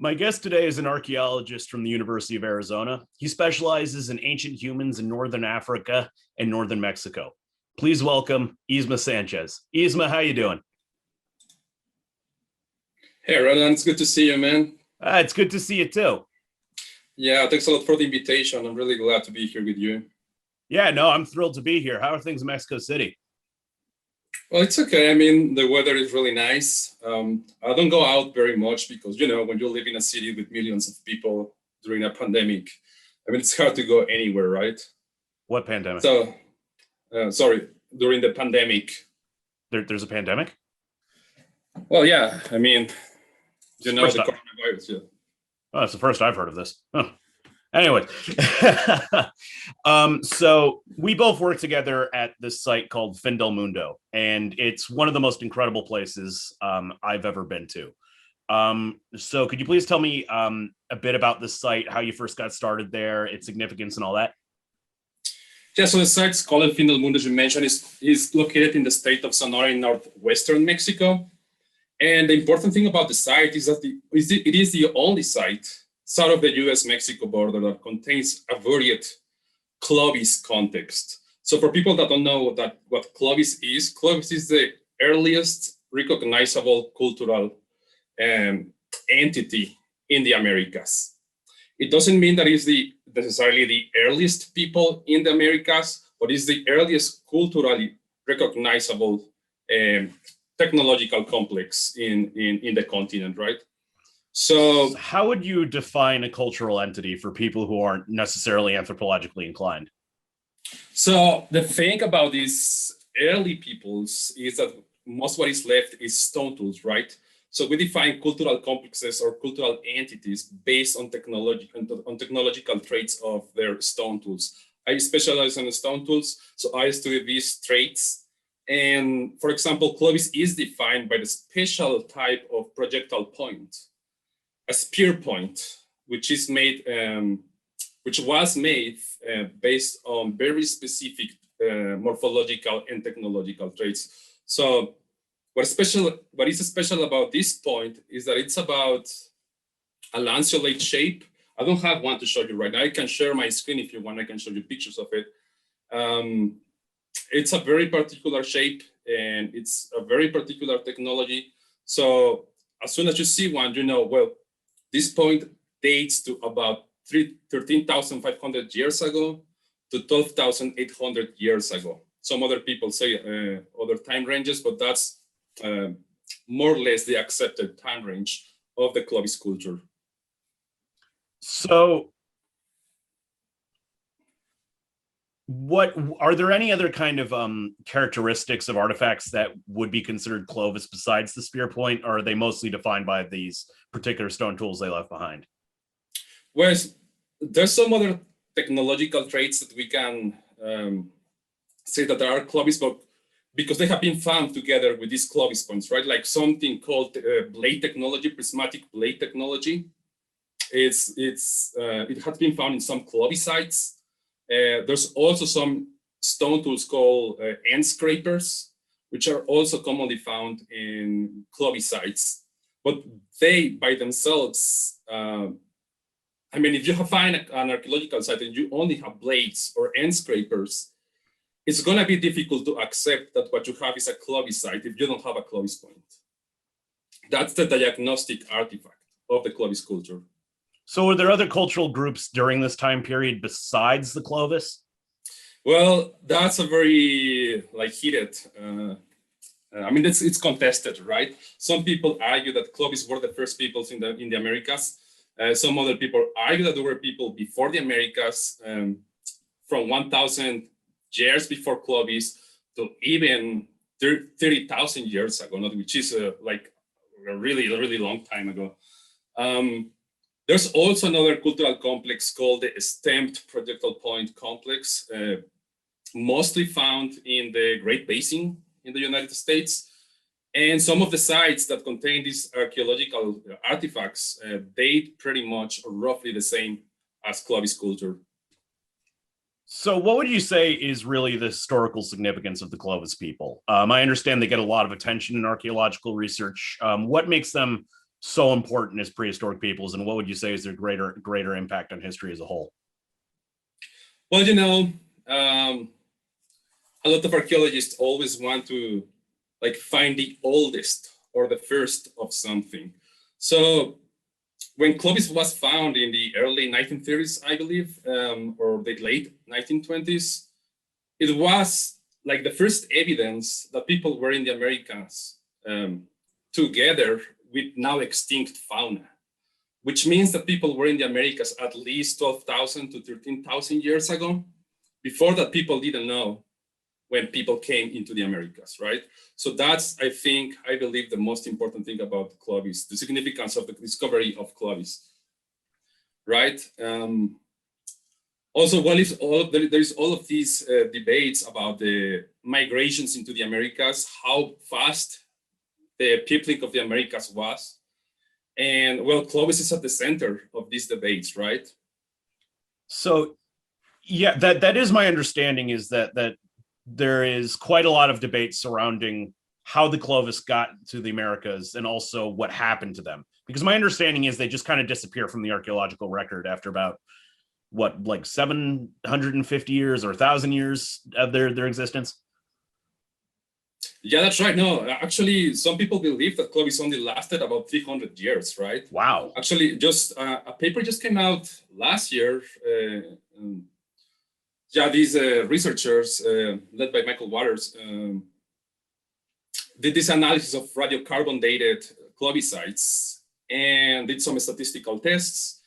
My guest today is an archaeologist from the University of Arizona. He specializes in ancient humans in northern Africa and northern Mexico. Please welcome Isma Sanchez. Isma, how you doing? Hey, Ronan, it's good to see you, man. It's good to see you too. Yeah, thanks a lot for the invitation. I'm really glad to be here with you. Yeah, no, I'm thrilled to be here. How are things in Mexico City? Well, it's okay. I mean, the weather is really nice. I don't go out very much because, when you live in a city with millions of people during a pandemic, I mean, it's hard to go anywhere, right? What pandemic? So, sorry, during the pandemic. There's a pandemic? Well, yeah, I mean, the coronavirus, yeah. Oh, that's the first I've heard of this. Huh. Anyway, so we both work together at this site called Fin del Mundo, and it's one of the most incredible places I've ever been to. So could you please tell me a bit about this site, how you first got started there, its significance and all that? Yeah, so the site's called Fin del Mundo, as you mentioned, is located in the state of Sonora in northwestern Mexico. And the important thing about the site is that it is the only site south of the US-Mexico border that contains a varied Clovis context. So for people that don't know what Clovis is the earliest recognizable cultural entity in the Americas. It doesn't mean that it's necessarily the earliest people in the Americas, but it's the earliest culturally recognizable technological complex in the continent, right? So how would you define a cultural entity for people who aren't necessarily anthropologically inclined? So the thing about these early peoples is that most what is left is stone tools, right? So we define cultural complexes or cultural entities based on technological traits of their stone tools. I specialize in stone tools, so I study these traits. And for example, Clovis is defined by the special type of projectile point, a spear point, which was made based on very specific morphological and technological traits. So what is special about this point is that it's about a lanceolate shape. I don't have one to show you right now. I can share my screen if you want. I can show you pictures of it. It's a very particular shape and it's a very particular technology. So as soon as you see one, well, this point dates to about 13,500 years ago to 12,800 years ago. Some other people say other time ranges, but that's more or less the accepted time range of the Clovis culture. So what are there any other kind of characteristics of artifacts that would be considered Clovis besides the spear point, or are they mostly defined by these particular stone tools they left behind? Well, there's some other technological traits that we can say that are Clovis, but because they have been found together with these Clovis points, right? Like something called blade technology, prismatic blade technology. It has been found in some Clovis sites. There's also some stone tools called end scrapers, which are also commonly found in Clovis sites. But they, by themselves, if you find an archaeological site and you only have blades or end scrapers, it's going to be difficult to accept that what you have is a Clovis site if you don't have a Clovis point. That's the diagnostic artifact of the Clovis culture. So are there other cultural groups during this time period besides the Clovis? Well, that's a very heated, it's contested, right? Some people argue that Clovis were the first peoples in the Americas. Some other people argue that there were people before the Americas from 1,000 years before Clovis to even 30,000 years ago, which is a really long time ago. There's also another cultural complex called the stamped projectile point complex, mostly found in the Great Basin in the United States. And some of the sites that contain these archaeological artifacts date pretty much roughly the same as Clovis culture. So what would you say is really the historical significance of the Clovis people? I understand they get a lot of attention in archaeological research. What makes them so important as prehistoric peoples, and what would you say is their greater impact on history as a whole? Well, a lot of archaeologists always want to like find the oldest or the first of something. So when Clovis was found in the early 1930s, I believe, or the late 1920s, it was like the first evidence that people were in the Americas together with now extinct fauna, which means that people were in the Americas at least 12,000 to 13,000 years ago. Before that, people didn't know when people came into the Americas, right? So that's, I believe, the most important thing about Clovis, the significance of the discovery of Clovis, right? Also, there's all of these debates about the migrations into the Americas, how fast the peopling of the Americas was. And well, Clovis is at the center of these debates, right? So yeah, that is my understanding, is that there is quite a lot of debate surrounding how the Clovis got to the Americas and also what happened to them. Because my understanding is they just kind of disappear from the archaeological record after about, what, like 750 years or 1,000 years of their existence? Yeah, that's right. No, actually, some people believe that Clovis only lasted about 300 years, right? Wow. Actually, just a paper just came out last year. These researchers, led by Michael Waters, did this analysis of radiocarbon dated Clovis sites and did some statistical tests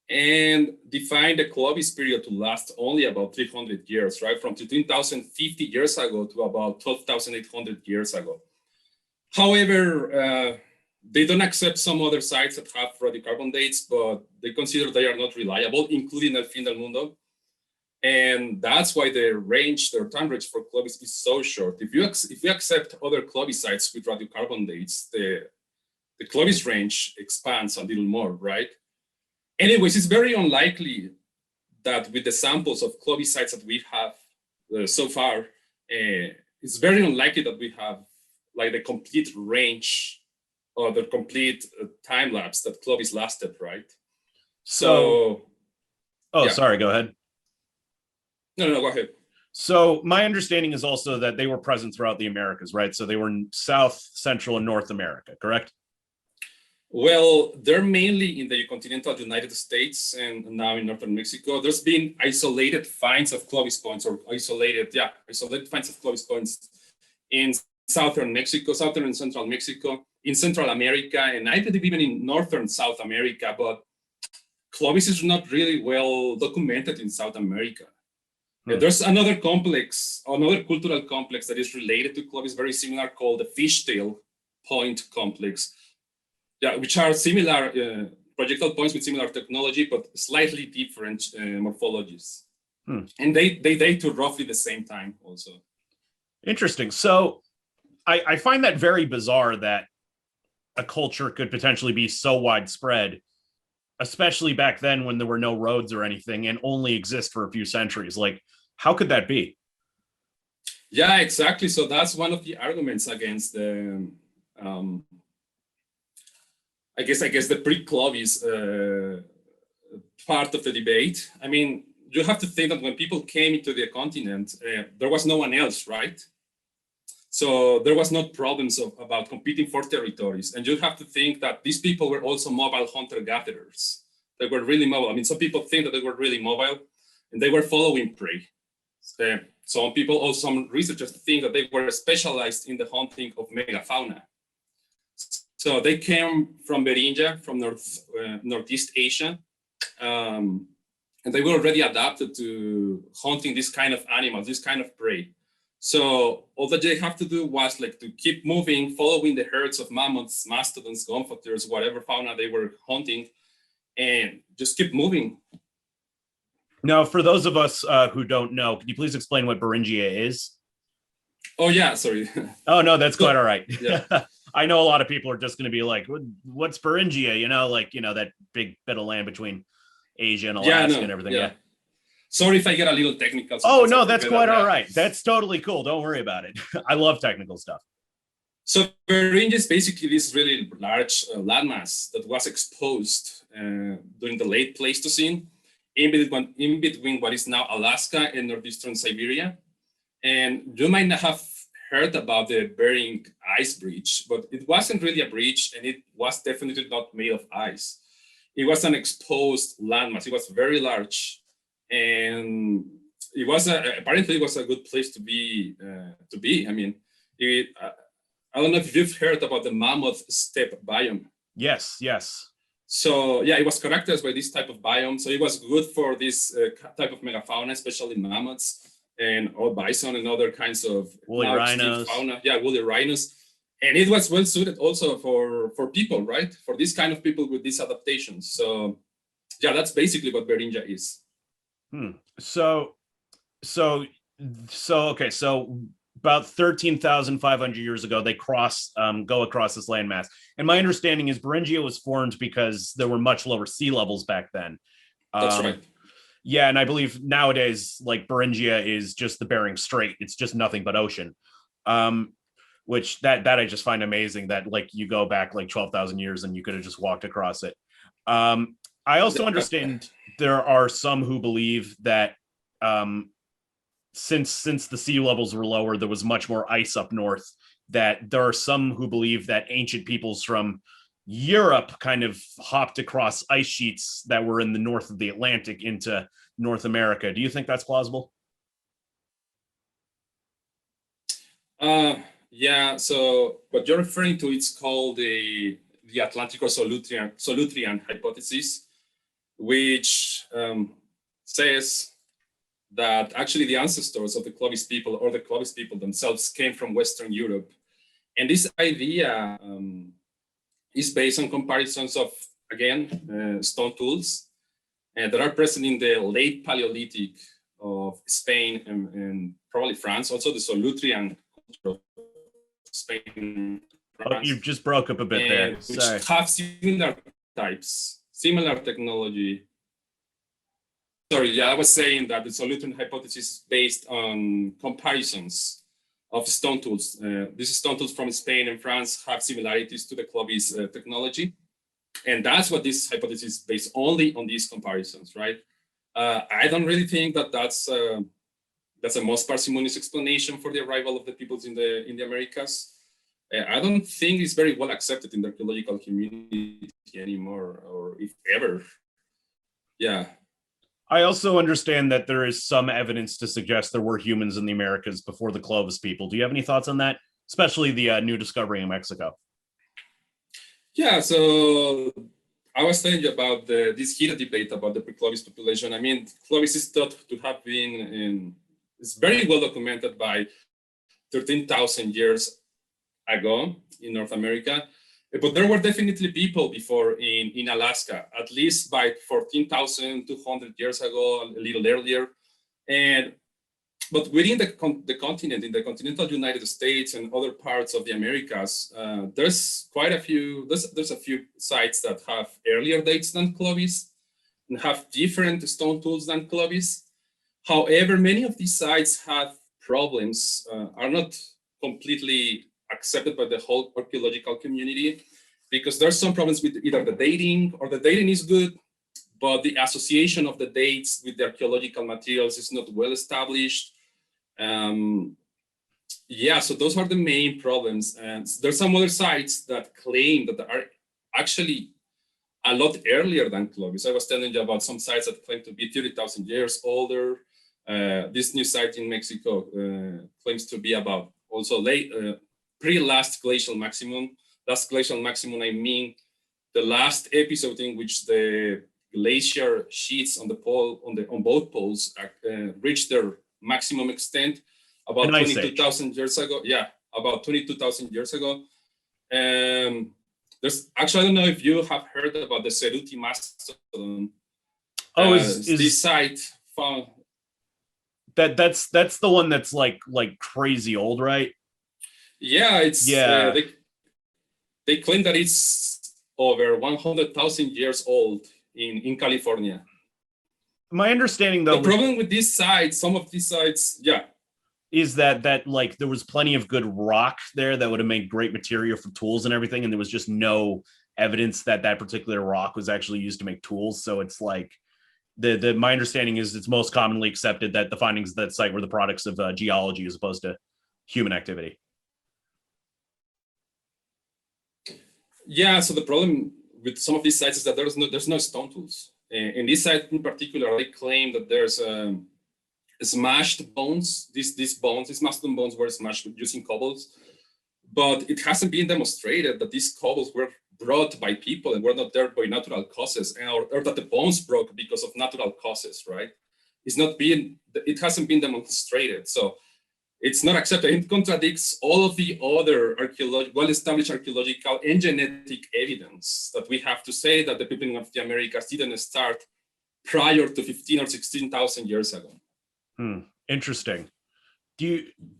and defined the Clovis period to last only about 300 years, right? From 13,050 years ago to about 12,800 years ago. However, they don't accept some other sites that have radiocarbon dates, but they consider they are not reliable, including El Fin del Mundo. And that's why the time range for Clovis is so short. If you accept other Clovis sites with radiocarbon dates, the Clovis range expands a little more, right? Anyways, it's very unlikely that with the samples of Clovis sites that we have so far, it's very unlikely that we have like the complete range or the complete time lapse that Clovis lasted, right? Oh, yeah. Sorry, go ahead. No, go ahead. So my understanding is also that they were present throughout the Americas, right? So they were in South, Central, and North America, correct? Well, they're mainly in the continental United States and now in northern Mexico. There's been isolated finds of Clovis points, or isolated finds of Clovis points in southern Mexico, southern and central Mexico, in Central America, and I believe even in northern South America. But Clovis is not really well documented in South America. There's another cultural complex that is related to Clovis, very similar, called the Fishtail Point Complex. Yeah, which are similar projectile points with similar technology, but slightly different morphologies. And they date to roughly the same time also. Interesting. So I find that very bizarre that a culture could potentially be so widespread, especially back then when there were no roads or anything, and only exist for a few centuries. Like, how could that be? Yeah, exactly. So that's one of the arguments against the I guess the pre-Clovis part of the debate. I mean, you have to think that when people came into the continent, there was no one else, right? So there was no problems about competing for territories. And you have to think that these people were also mobile hunter-gatherers. They were really mobile. I mean, some people think that they were really mobile and they were following prey. Some people, also some researchers, think that they were specialized in the hunting of megafauna. So they came from Beringia, from Northeast Asia, and they were already adapted to hunting this kind of animals, this kind of prey. So all that they have to do was like to keep moving, following the herds of mammoths, mastodons, gomphoters, whatever fauna they were hunting, and just keep moving. Now, for those of us who don't know, could you please explain what Beringia is? Oh, yeah, sorry. Oh, no, that's quite all right. Yeah. I know a lot of people are just going to be like, what's Beringia? That big bit of land between Asia and Alaska and everything. Yeah. Sorry if I get a little technical. Oh, no, that's quite all right. That's totally cool. Don't worry about it. I love technical stuff. So Beringia is basically this really large landmass that was exposed during the late Pleistocene in between what is now Alaska and northeastern Siberia. And you might not have heard about the Bering Ice Bridge, but it wasn't really a bridge, and it was definitely not made of ice. It was an exposed landmass. It was very large, and it was apparently it was a good place to be. I mean, I don't know if you've heard about the mammoth steppe biome. Yes, yes. So yeah, it was characterized by this type of biome. So it was good for this type of megafauna, especially mammoths and all bison and other kinds of woolly rhinos. Fauna. Yeah, woolly rhinos. And it was well suited also for people, right? For this kind of people with these adaptations. So yeah, that's basically what Beringia is. So okay. So about 13,500 years ago, they go across this landmass. And my understanding is Beringia was formed because there were much lower sea levels back then. That's right. Yeah, and I believe nowadays, like Beringia is just the Bering Strait. It's just nothing but ocean. Which that I just find amazing that like you go back like 12,000 years and you could have just walked across it. I also understand there are some who believe that since the sea levels were lower, there was much more ice up north, that there are some who believe that ancient peoples from Europe kind of hopped across ice sheets that were in the north of the Atlantic into North America. Do you think that's plausible? Yeah, so what you're referring to, it's called the Atlantic or Solutrean hypothesis, which says that actually the ancestors of the Clovis people or the Clovis people themselves came from Western Europe. And this idea is based on comparisons of, again, stone tools that are present in the late Paleolithic of Spain and probably France, also the Solutrean culture of Spain. France, you just broke up a bit there. Which have similar types, similar technology. Sorry, yeah, I was saying that the Solutrean hypothesis is based on comparisons of stone tools. These stone tools from Spain and France have similarities to the Clovis technology. And that's what this hypothesis is based only on these comparisons, right? I don't really think that that's a most parsimonious explanation for the arrival of the peoples in the Americas. I don't think it's very well accepted in the archaeological community anymore, or if ever. Yeah. I also understand that there is some evidence to suggest there were humans in the Americas before the Clovis people. Do you have any thoughts on that? Especially the new discovery in Mexico. Yeah, so I was telling you about this heated debate about the pre-Clovis population. I mean, Clovis is thought to have been it's very well documented by 13,000 years ago in North America. But there were definitely people before in Alaska, at least by 14,200 years ago, a little earlier. But within the continent, in the continental United States and other parts of the Americas, there's quite a few, there's a few sites that have earlier dates than Clovis and have different stone tools than Clovis. However, many of these sites have problems, are not completely accepted by the whole archaeological community, because there's some problems with either the dating, or the dating is good, but the association of the dates with the archaeological materials is not well established. Yeah, so those are the main problems. And there's some other sites that claim that are actually a lot earlier than Clovis. I was telling you about some sites that claim to be 30,000 years older. This new site in Mexico claims to be about also late, pre-last glacial maximum. Last glacial maximum, I mean the last episode in which the glacier sheets on the pole, on both poles, reached their maximum extent about 22,000 years ago. Yeah, about 22,000 years ago. There's actually, I don't know if you have heard about the Ceruti Mastodon. Oh, is this site found? That's the one that's like crazy old, right? Yeah, it's yeah. They claim that it's over 100,000 years old in California. My understanding, though, the problem with these sites, some of these sites, yeah. is that like there was plenty of good rock there that would have made great material for tools and everything, and there was just no evidence that that particular rock was actually used to make tools. So it's like the my understanding is it's most commonly accepted that the findings of that site were the products of geology as opposed to human activity. Yeah, so the problem with some of these sites is that there's no stone tools. In this site in particular, they claim that there's smashed bones. These mastodon bones were smashed using cobbles, but it hasn't been demonstrated that these cobbles were brought by people and were not there by natural causes, or that the bones broke because of natural causes, right? It hasn't been demonstrated. So it's not accepted. It contradicts all of the other well-established archaeological and genetic evidence that we have to say that the people of the Americas didn't start prior to 15 or 16,000 years ago. Interesting.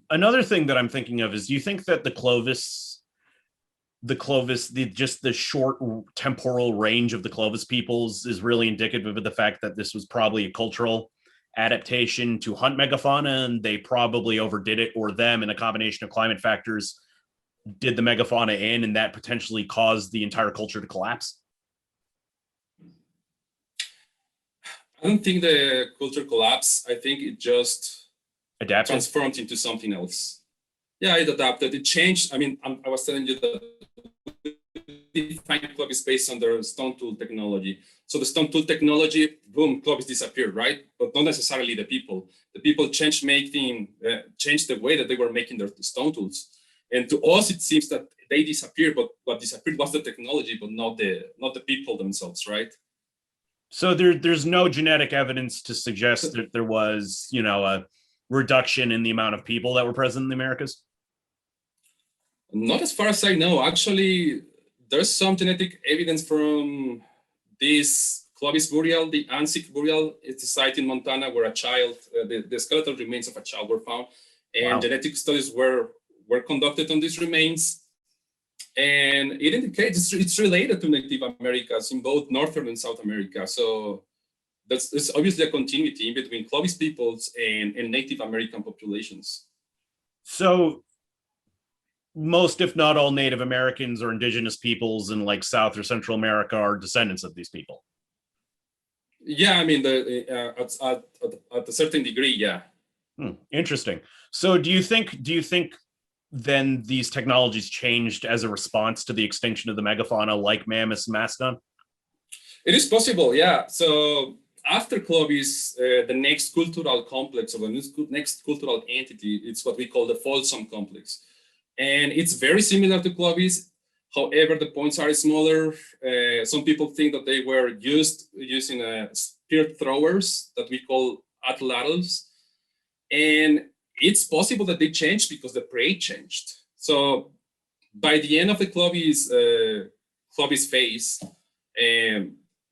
Another thing that I'm thinking of is, do you think that the Clovis, just the short temporal range of the Clovis peoples is really indicative of the fact that this was probably a cultural adaptation to hunt megafauna, and they probably overdid it, or them and a combination of climate factors did the megafauna in, and that potentially caused the entire culture to collapse? I don't think the culture collapsed. I think it just adapted, transformed into something else. Yeah, it adapted. It changed. I mean, I was telling you that we find Clovis based on their stone tool technology. So the stone tool technology, boom, Clovis disappeared, right? But not necessarily the people. The people changed the way that they were making their stone tools. And to us, it seems that they disappeared, but what disappeared was the technology, but not the people themselves, right? So there's no genetic evidence to suggest that there was, a reduction in the amount of people that were present in the Americas? Not as far as I know. Actually, there's some genetic evidence from this Clovis burial, the Anzic burial. It's a site in Montana where a child, the skeletal remains of a child were found, and wow, genetic studies were conducted on these remains. And it indicates it's related to Native Americans in both Northern and South America. So it's obviously a continuity in between Clovis peoples and Native American populations. So most, if not all, Native Americans or indigenous peoples in like South or Central America are descendants of these people. Yeah, I mean, at a certain degree, yeah. Interesting. So do you think then these technologies changed as a response to the extinction of the megafauna like mammoths and mastodon? It is possible, yeah. So after Clovis, the next cultural complex, or the next cultural entity, it's what we call the Folsom complex. And it's very similar to Clovis. However, the points are smaller. Some people think that they were using spear throwers that we call atlatls. And it's possible that they changed because the prey changed. So by the end of the Clovis phase,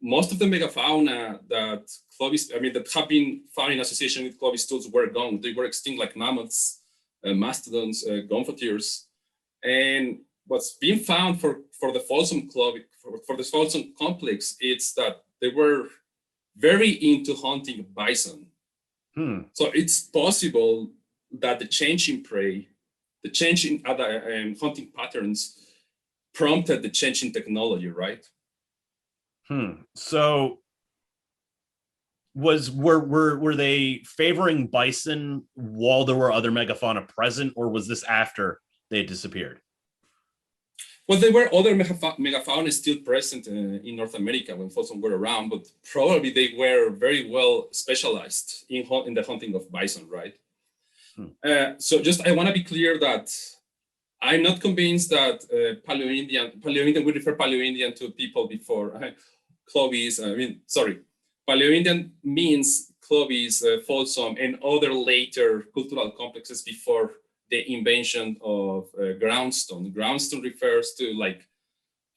most of the megafauna that have been found in association with Clovis tools were gone. They were extinct, like mammoths, mastodons, gomphotires. And what's been found for the Folsom for the Folsom complex, it's that they were very into hunting bison. So it's possible that the change in prey, the change in other hunting patterns prompted the change in technology, right? So were they favoring bison while there were other megafauna present, or was this after they disappeared? Well, there were other megafauna still present in North America when Folsom were around, but probably they were very well specialized in the hunting of bison, right? So just, I want to be clear that I'm not convinced that Paleo-Indian, we refer Paleo-Indian to people before Clovis, Paleo-Indian means Clovis, Folsom, and other later cultural complexes before the invention of groundstone. Groundstone refers to, like,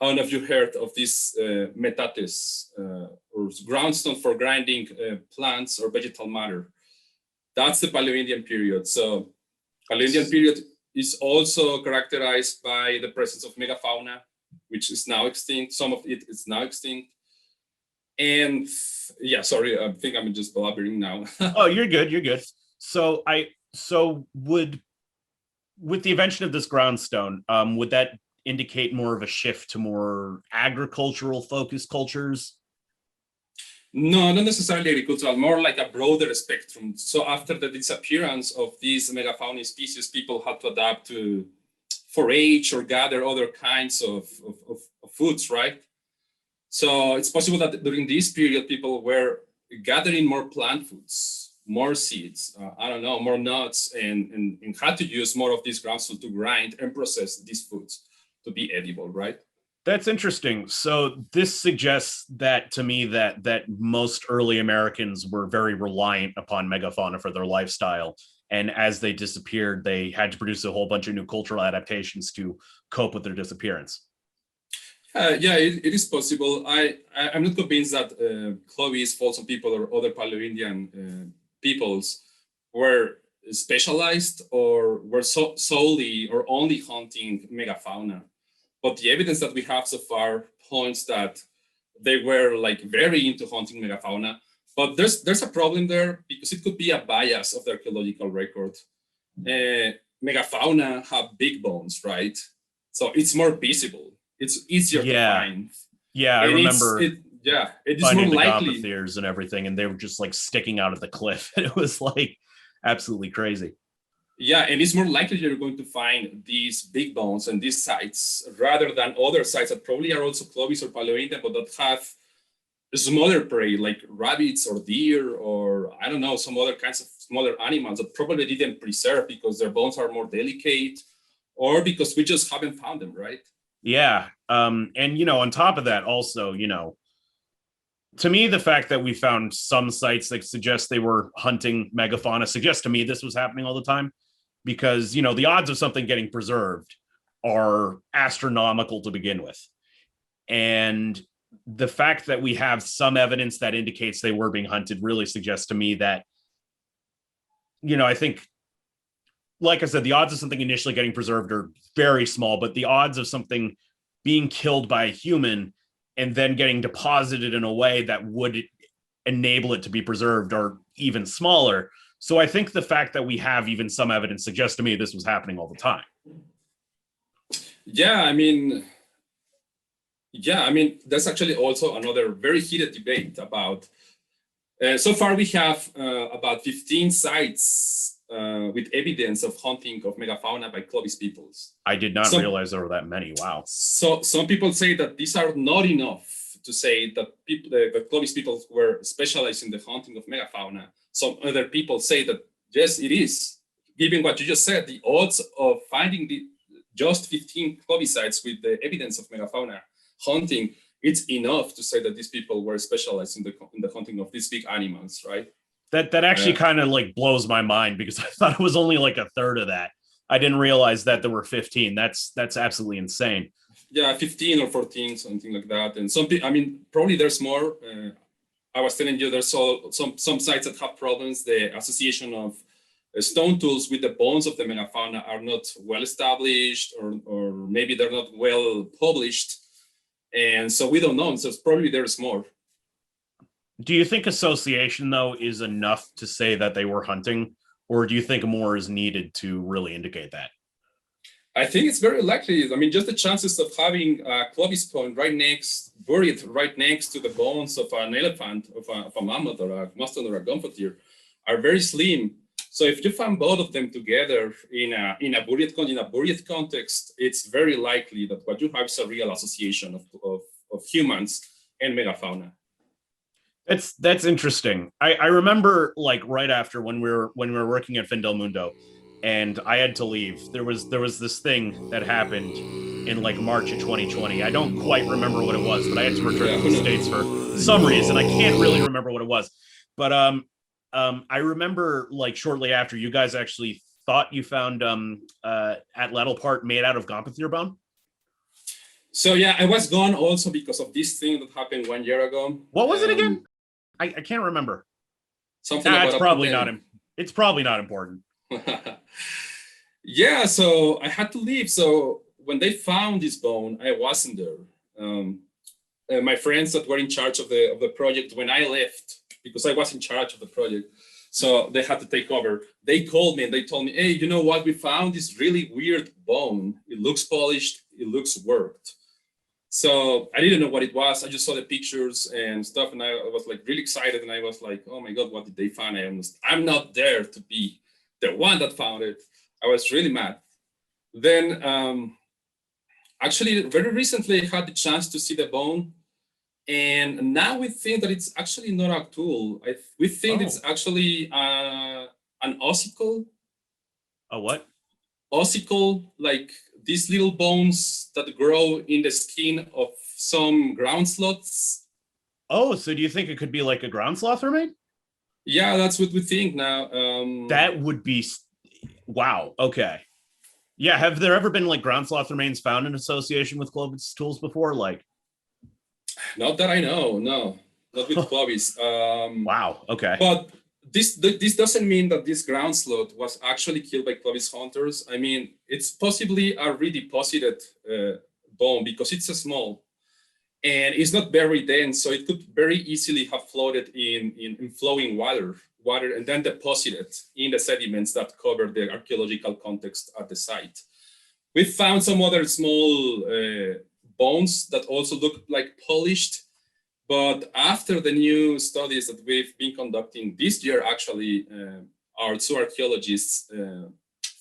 I don't know if you heard of this metates, or groundstone for grinding plants or vegetal matter. That's the Paleo-Indian period. So Paleo-Indian period is also characterized by the presence of megafauna, which is now extinct. Some of it is now extinct. And yeah, sorry, I think I'm just blabbering now. Oh, you're good. You're good. So So with the invention of this groundstone, would that indicate more of a shift to more agricultural focused cultures? No, not necessarily agricultural, more like a broader spectrum. So after the disappearance of these megafauna species, people had to adapt to forage or gather other kinds of foods, right? So it's possible that during this period, people were gathering more plant foods, more seeds, I don't know, more nuts, and had to use more of these groundstone to grind and process these foods to be edible, right? That's interesting. So this suggests that to me that most early Americans were very reliant upon megafauna for their lifestyle. And as they disappeared, they had to produce a whole bunch of new cultural adaptations to cope with their disappearance. Yeah, it is possible. I'm not convinced that Clovis, Folsom people, or other Paleo-Indian peoples were specialized or were solely or only hunting megafauna. But the evidence that we have so far points that they were like very into hunting megafauna. But there's a problem there because it could be a bias of the archaeological record. Megafauna have big bones, right? So it's more visible. It's easier to Yeah. find, Yeah, I and remember it is more finding the likely. Gothiers and everything, and they were just like sticking out of the cliff. And it was like absolutely crazy. Yeah, and it's more likely you're going to find these big bones and these sites rather than other sites that probably are also Clovis or Paleo-Indian, but that have smaller prey like rabbits or deer or I don't know, some other kinds of smaller animals that probably didn't preserve because their bones are more delicate or because we just haven't found them, right? Yeah. And on top of that, also, to me, the fact that we found some sites that suggest they were hunting megafauna suggests to me this was happening all the time because, the odds of something getting preserved are astronomical to begin with. And the fact that we have some evidence that indicates they were being hunted really suggests to me that, I think, like I said, the odds of something initially getting preserved are very small, but the odds of something being killed by a human and then getting deposited in a way that would enable it to be preserved are even smaller. So I think the fact that we have even some evidence suggests to me this was happening all the time. Yeah, there's actually also another very heated debate about. So far, we have about 15 sites with evidence of hunting of megafauna by Clovis peoples. I did not realize there were that many. Wow. So some people say that these are not enough to say that the Clovis people were specialized in the hunting of megafauna. Some other people say that yes, it is. Given what you just said, the odds of finding just 15 Clovis sites with the evidence of megafauna hunting, it's enough to say that these people were specialized in the hunting of these big animals, right? That actually kind of like blows my mind because I thought it was only like a third of that. I didn't realize that there were 15. That's absolutely insane. Yeah, 15 or 14, something like that. And probably there's more. I was telling you there's some sites that have problems. The association of stone tools with the bones of the megafauna are not well established, or maybe they're not well published. And so we don't know. So probably there's more. Do you think association, though, is enough to say that they were hunting? Or do you think more is needed to really indicate that? I think it's very likely. Just the chances of having a Clovis bone buried right next to the bones of an elephant, of a mammoth, or a mastodon, or a gopher are very slim. So if you find both of them together in a buried context, it's very likely that what you have is a real association of humans and megafauna. That's interesting. I remember like right after when we were working at Fin del Mundo, and I had to leave. There was this thing that happened in like March of 2020. I don't quite remember what it was, but I had to return to the States for some reason. I can't really remember what it was, but I remember like shortly after you guys actually thought you found atlatl part made out of Gomphothere bone. So yeah, I was gone also because of this thing that happened 1 year ago. What was it again? I can't remember. Something about it's probably not. It's probably not important. Yeah, so I had to leave. So when they found this bone, I wasn't there. My friends that were in charge of the project when I left, because I was in charge of the project, So they had to take over. They called me and they told me, hey, you know what? We found this really weird bone. It looks polished. It looks worked. So I didn't know what it was. I just saw the pictures and stuff, and I was like really excited. And I was like, "Oh my God, what did they find?" I'm not there to be the one that found it. I was really mad. Then, actually, very recently, I had the chance to see the bone, and now we think that it's actually not a tool. We think it's actually an ossicle. A what? Ossicle, like these little bones that grow in the skin of some ground sloths. Oh, so do you think it could be like a ground sloth remain? Yeah, that's what we think now. That would be, wow. Okay. Yeah. Have there ever been like ground sloth remains found in association with Clovis tools before? Like, not that I know, no, not with Clovis. wow. Okay. But this doesn't mean that this ground sloth was actually killed by Clovis hunters. I mean, it's possibly a redeposited bone because it's a small and it's not very dense, so it could very easily have floated in flowing water, and then deposited in the sediments that cover the archaeological context at the site. We found some other small bones that also look like polished. But after the new studies that we've been conducting this year, actually, our two archaeologists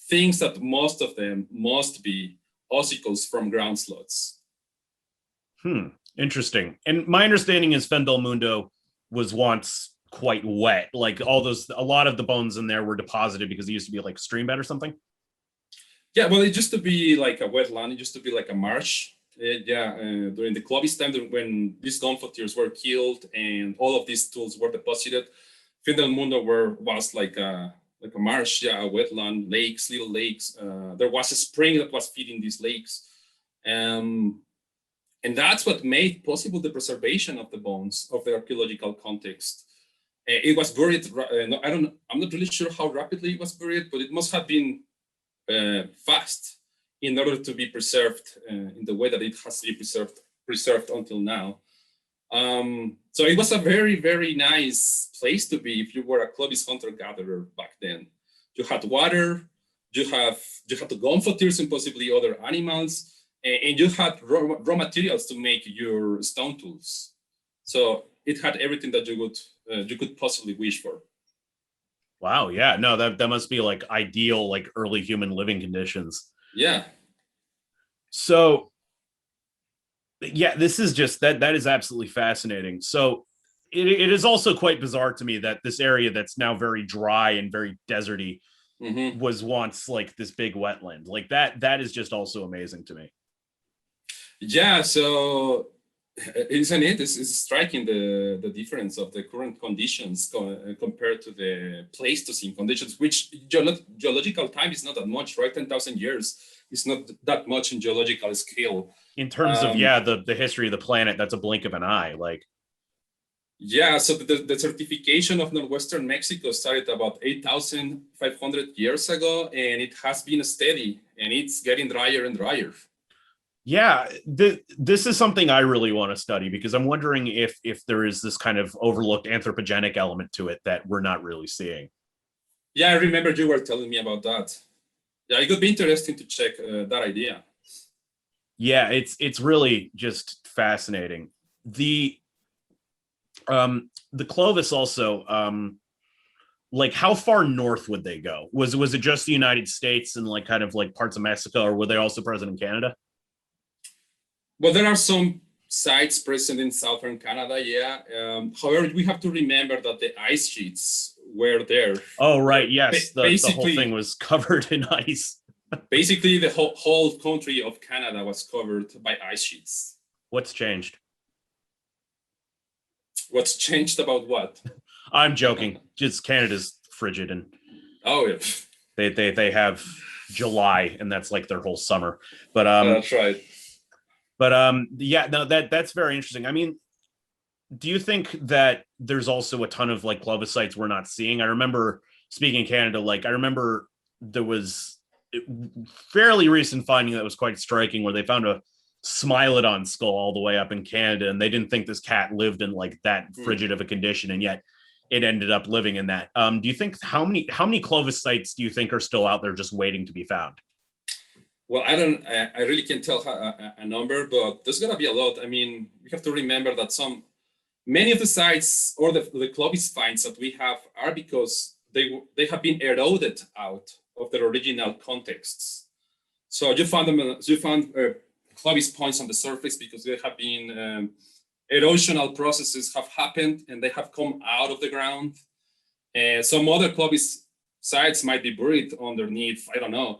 thinks that most of them must be ossicles from ground sloths. Interesting. And my understanding is Fendel Mundo was once quite wet. Like a lot of the bones in there were deposited because it used to be like a stream bed or something. Yeah, well, it used to be like a wetland. It used to be like a marsh. During the Clovis time, when these gonfatiers were killed and all of these tools were deposited, Findel Mundo was like a marsh, a wetland, little lakes. There was a spring that was feeding these lakes, and that's what made possible the preservation of the bones of the archaeological context. It was buried. I'm not really sure how rapidly it was buried, but it must have been fast in order to be preserved in the way that it has to be preserved until now. So it was a very, very nice place to be if you were a Clovis hunter-gatherer back then. You had water, you had the gonfatiers and possibly other animals, and you had raw materials to make your stone tools. So it had everything that you could possibly wish for. Wow. Yeah. No, that must be like ideal, like early human living conditions. Yeah. So, yeah, this is just that is absolutely fascinating. So, it is also quite bizarre to me that this area that's now very dry and very deserty was once like this big wetland. Like that is just also amazing to me. Yeah. So it's striking the difference of the current conditions compared to the Pleistocene conditions, which geological time is not that much, right? 10,000 years is not that much in geological scale. In terms of the history of the planet, that's a blink of an eye. Like, yeah, so the certification of northwestern Mexico started about 8,500 years ago, and it has been steady, and it's getting drier and drier. Yeah, this is something I really want to study because I'm wondering if there is this kind of overlooked anthropogenic element to it that we're not really seeing. Yeah, I remember you were telling me about that. Yeah, it could be interesting to check that idea. Yeah, it's really just fascinating. The Clovis also, like how far north would they go? Was it just the United States and like kind of like parts of Mexico, or were they also present in Canada? Well, there are some sites present in southern Canada, yeah. However, we have to remember that the ice sheets were there. Oh, right, yes. The whole thing was covered in ice. Basically, the whole country of Canada was covered by ice sheets. What's changed? What's changed about what? I'm joking. Just Canada's frigid, and yeah. they have July, and that's like their whole summer. But that's right. But yeah, no, that's very interesting. I mean, do you think that there's also a ton of like Clovis sites we're not seeing? I remember speaking in Canada, like I remember there was fairly recent finding that was quite striking where they found a Smilodon skull all the way up in Canada, and they didn't think this cat lived in like that frigid of a condition, and yet it ended up living in that. Do you think how many Clovis sites do you think are still out there just waiting to be found? Well, I really can't tell a number, but there's gonna be a lot. I mean, we have to remember that many of the sites or the Clovis finds that we have are because they have been eroded out of their original contexts. So you found Clovis points on the surface because there have been erosional processes have happened and they have come out of the ground. Some other Clovis sites might be buried underneath, I don't know,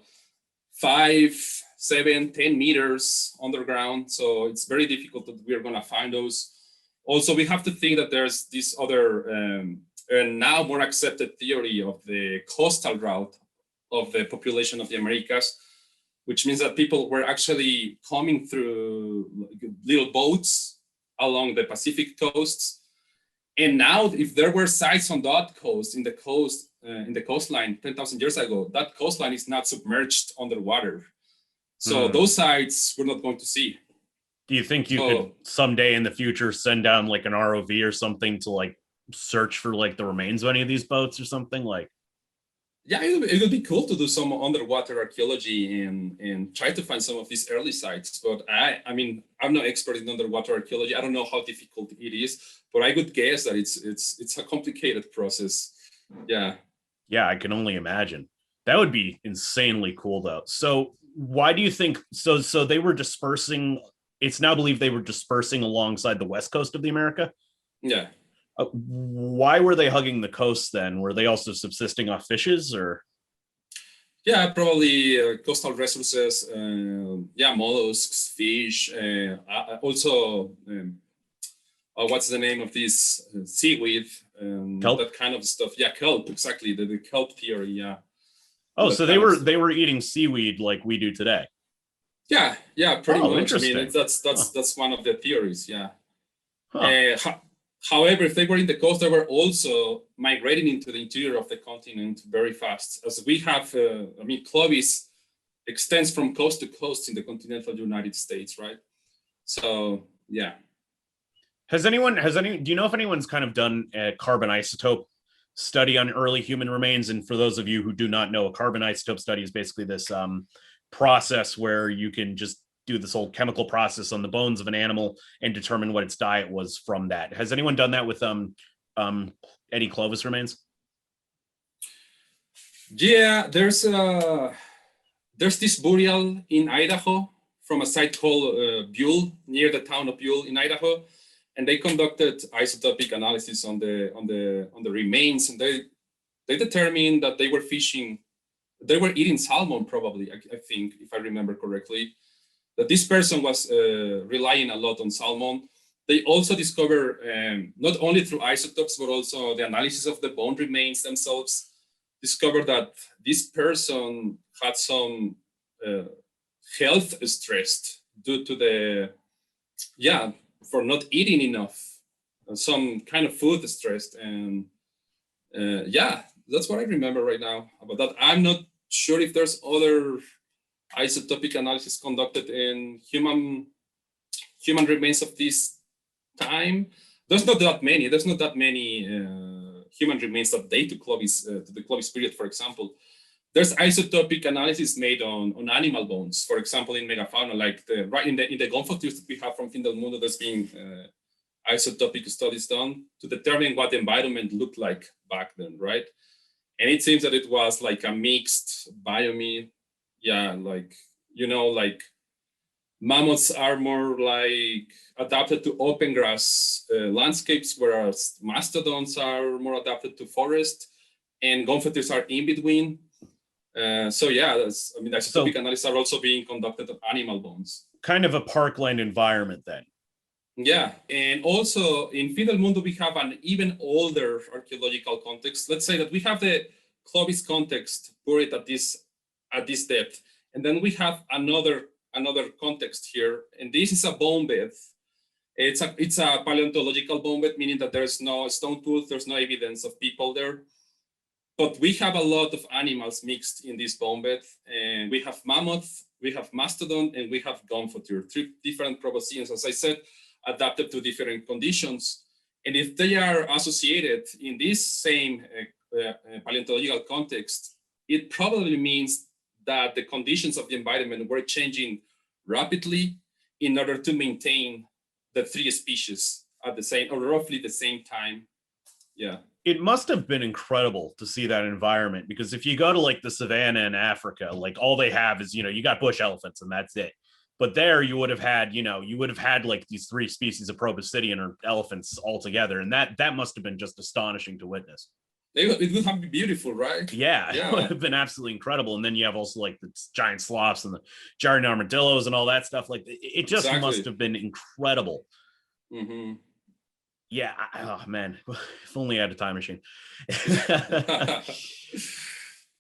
5, 7, 10 meters underground. So it's very difficult that we're going to find those. Also, we have to think that there's this other now more accepted theory of the coastal route of the population of the Americas, which means that people were actually coming through little boats along the Pacific coasts. And now, if there were sites on that coast, in the coastline 10,000 years ago, that coastline is not submerged underwater. So those sites we're not going to see. Do you think you could someday in the future send down like an ROV or something to like search for like the remains of any of these boats or something like? Yeah, it would be cool to do some underwater archaeology and try to find some of these early sites. But I mean, I'm no expert in underwater archaeology. I don't know how difficult it is, but I would guess that it's a complicated process. Yeah. Yeah, I can only imagine. That would be insanely cool though. So why do you think so they were dispersing, it's now believed they were dispersing alongside the west coast of the America? Yeah. Why were they hugging the coast then? Were they also subsisting off fishes or? Yeah, probably coastal resources. Yeah, mollusks, fish. Also, what's the name of this seaweed? Kelp? That kind of stuff. Yeah, kelp. Exactly, the kelp theory. Yeah. Oh, so they were eating seaweed like we do today. Yeah, pretty much. Interesting. I mean, that's one of the theories. Yeah. Huh. However, if they were in the coast, they were also migrating into the interior of the continent very fast. As we have, I mean, Clovis extends from coast to coast in the continental United States, right? So, yeah. Do you know if anyone's kind of done a carbon isotope study on early human remains? And for those of you who do not know, a carbon isotope study is basically this process where you can just do this whole chemical process on the bones of an animal and determine what its diet was from that. Has anyone done that with any Clovis remains? Yeah, there's this burial in Idaho from a site called Buell, near the town of Buell in Idaho, and they conducted isotopic analysis on the remains, and they determined that they were eating salmon, probably, I think, if I remember correctly, that this person was relying a lot on salmon. They also discovered, not only through isotopes, but also the analysis of the bone remains themselves, discovered that this person had some health stress due to for not eating enough, some kind of food stress. And that's what I remember right now about that. I'm not sure if there's other isotopic analysis conducted in human remains of this time. There's not that many human remains that date to the Clovis period, for example. There's isotopic analysis made on animal bones, for example, in megafauna, like in the gonfotures that we have from Findelmundo. There's been isotopic studies done to determine what the environment looked like back then, right? And it seems that it was like a mixed biome. Yeah, like mammoths are more like adapted to open grass landscapes, whereas mastodons are more adapted to forest, and gonfotires are in between. Isotopic analyses are also being conducted on animal bones. Kind of a parkland environment then. Yeah, and also in Findelmundo we have an even older archaeological context. Let's say that we have the Clovis context buried at this depth, and then we have another context here, and this is a bone bed. It's a paleontological bone bed, meaning that there's no stone tools, there's no evidence of people there. But we have a lot of animals mixed in this bone bed, and we have mammoth, we have mastodon, and we have gonfoture, 3 different proboscideans, as I said, adapted to different conditions. And if they are associated in this same paleontological context, it probably means that the conditions of the environment were changing rapidly in order to maintain the three species at the same or roughly the same time. Yeah. It must have been incredible to see that environment, because if you go to like the savannah in Africa, like all they have is, you got bush elephants and that's it. But there you would have had, like these three species of proboscidean or elephants all together. And that must have been just astonishing to witness. It would have been beautiful, right? Yeah, it would have been absolutely incredible. And then you have also like the giant sloths and the giant armadillos and all that stuff. Like it just must have been incredible. Mm-hmm. Yeah. Oh man, if only I had a time machine.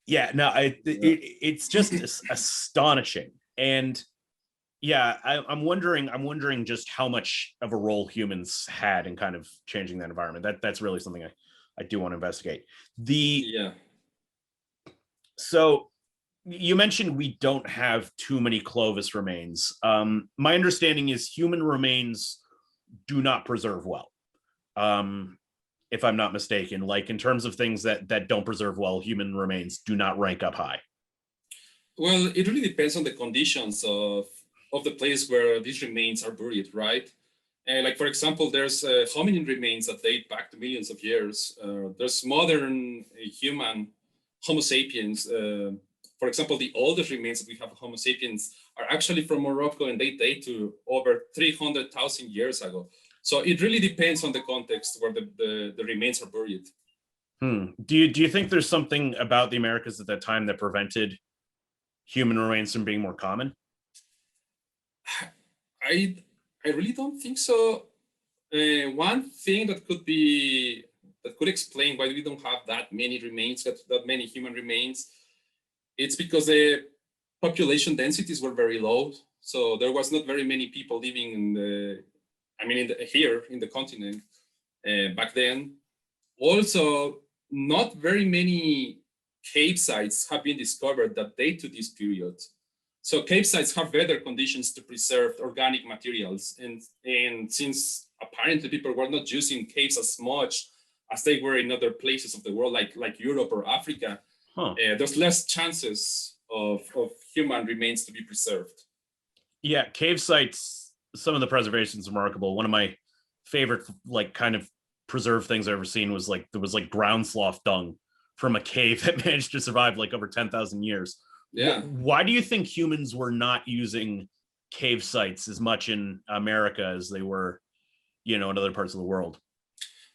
Yeah, no, it's just astonishing. And yeah, I'm wondering just how much of a role humans had in kind of changing that environment. That's really something I do want to investigate. So you mentioned we don't have too many Clovis remains. My understanding is human remains do not preserve well. If I'm not mistaken, like in terms of things that don't preserve well, human remains do not rank up high. Well, it really depends on the conditions of the place where these remains are buried, right? And like, for example, there's hominin remains that date back to millions of years. There's modern human Homo sapiens. For example, the oldest remains that we have of Homo sapiens are actually from Morocco, and they date to over 300,000 years ago. So it really depends on the context where the remains are buried. Do you think there's something about the Americas at that time that prevented human remains from being more common? I really don't think so. One thing that could explain why we don't have that many remains, that many human remains, it's because the population densities were very low. So there was not very many people living here in the continent back then. Also, not very many cave sites have been discovered that date to this period. So cave sites have better conditions to preserve organic materials. And since apparently people were not using caves as much as they were in other places of the world, like Europe or Africa, there's less chances of human remains to be preserved. Yeah, cave sites, some of the preservation is remarkable. One of my favorite like kind of preserved things I've ever seen was like there was like ground sloth dung from a cave that managed to survive like over 10,000 years. Yeah. Why do you think humans were not using cave sites as much in America as they were, in other parts of the world?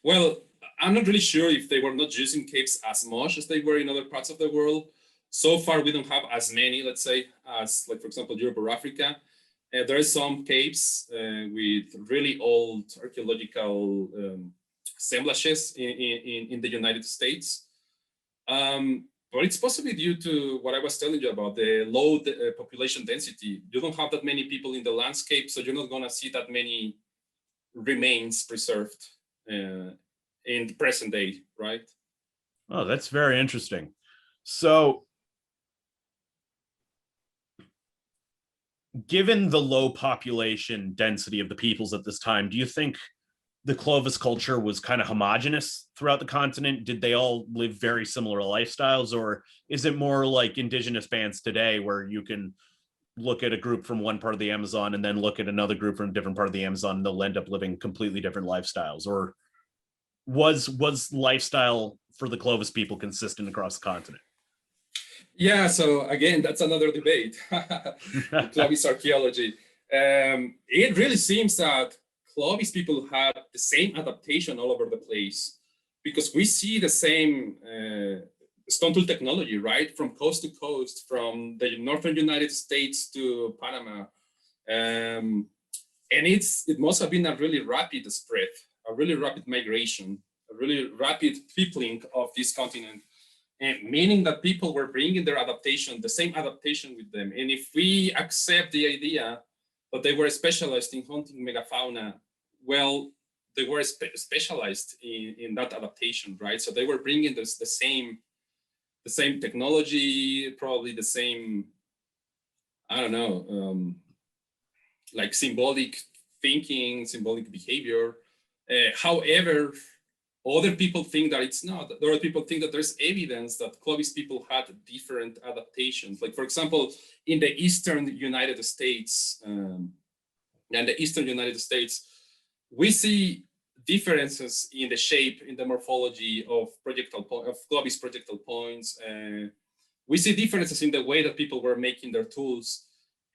Well, I'm not really sure if they were not using caves as much as they were in other parts of the world. So far, we don't have as many, let's say, as like, for example, Europe or Africa. There are some caves with really old archaeological assemblages in the United States. But it's possibly due to what I was telling you about the low population density. You don't have that many people in the landscape, so you're not going to see that many remains preserved in the present day, right? Oh, that's very interesting. So, given the low population density of the peoples at this time, do you think the Clovis culture was kind of homogenous throughout the continent? Did they all live very similar lifestyles, or is it more like indigenous bands today where you can look at a group from one part of the Amazon and then look at another group from a different part of the Amazon and they'll end up living completely different lifestyles? Or was lifestyle for the Clovis people consistent across the continent? Yeah, so again, that's another debate. Clovis archaeology. It really seems that Clovis people had the same adaptation all over the place, because we see the same stone tool technology, right? From coast to coast, from the northern United States to Panama. And it must have been a really rapid spread, a really rapid migration, a really rapid peopling of this continent. And meaning that people were bringing their adaptation, the same adaptation with them. And if we accept the idea that they were specialized in hunting megafauna, well, they were specialized in that adaptation, right? So they were bringing the same technology, probably the same, I don't know, like symbolic thinking, symbolic behavior. However, other people think that it's not. Other people think that there's evidence that Clovis people had different adaptations. Like, for example, in the Eastern United States, we see differences in the shape, in the morphology of Clovis projectile points. We see differences in the way that people were making their tools.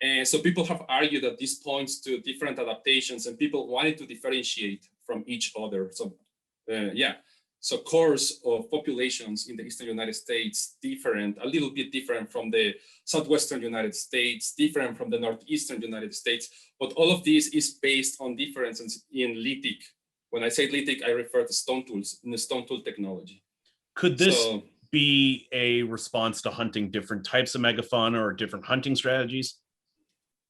And so people have argued that this points to different adaptations, and people wanted to differentiate from each other. So so cores of populations in the Eastern United States different, a little bit different from the Southwestern United States, different from the Northeastern United States, but all of this is based on differences in lithic. When I say lithic, I refer to stone tools, in the stone tool technology. Could this be a response to hunting different types of megafauna or different hunting strategies?